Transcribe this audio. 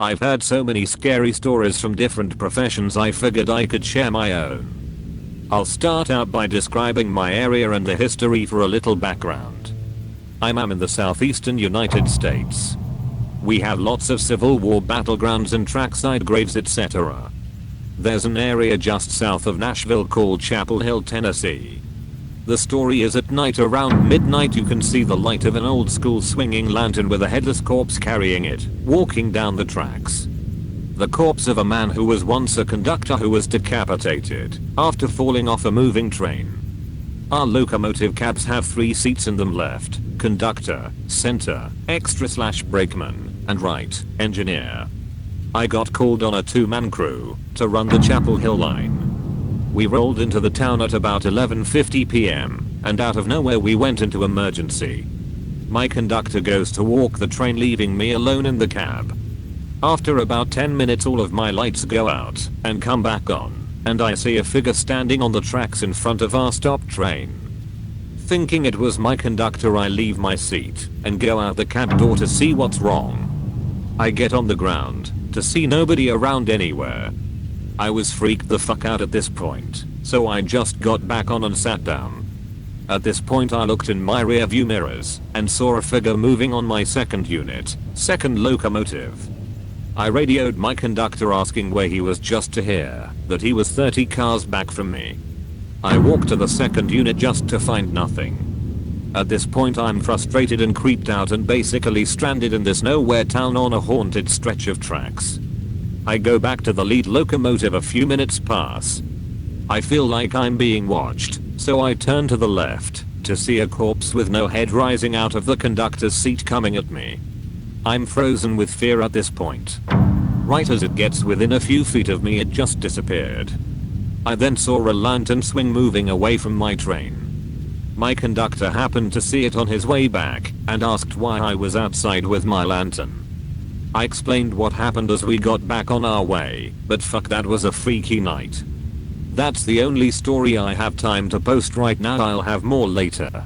I've heard so many scary stories from different professions I figured I could share my own. I'll start out by describing my area and the history for a little background. I'm in the southeastern United States. We have lots of Civil War battlegrounds and trackside graves, etc. There's an area just south of Nashville called Chapel Hill, Tennessee. The story is at night around midnight you can see the light of an old school swinging lantern with a headless corpse carrying it, walking down the tracks. The corpse of a man who was once a conductor who was decapitated after falling off a moving train. Our locomotive cabs have 3 seats in them: left, conductor; center, extra/brakeman; and right, engineer. I got called on a 2-man crew to run the Chapel Hill line. We rolled into the town at about 11:50 p.m. and out of nowhere we went into emergency. My conductor goes to walk the train, leaving me alone in the cab. After about 10 minutes all of my lights go out and come back on, and I see a figure standing on the tracks in front of our stopped train. Thinking it was my conductor, I leave my seat and go out the cab door to see what's wrong. I get on the ground to see nobody around anywhere. I was freaked the fuck out at this point, so I just got back on and sat down. At this point I looked in my rear view mirrors and saw a figure moving on my second locomotive. I radioed my conductor asking where he was, just to hear that he was 30 cars back from me. I walked to the second unit just to find nothing. At this point I'm frustrated and creeped out and basically stranded in this nowhere town on a haunted stretch of tracks. I go back to the lead locomotive. A few minutes pass. I feel like I'm being watched, so I turn to the left to see a corpse with no head rising out of the conductor's seat coming at me. I'm frozen with fear at this point. Right as it gets within a few feet of me, it just disappeared. I then saw a lantern swing moving away from my train. My conductor happened to see it on his way back and asked why I was outside with my lantern. I explained what happened as we got back on our way, but fuck, that was a freaky night. That's the only story I have time to post right now. I'll have more later.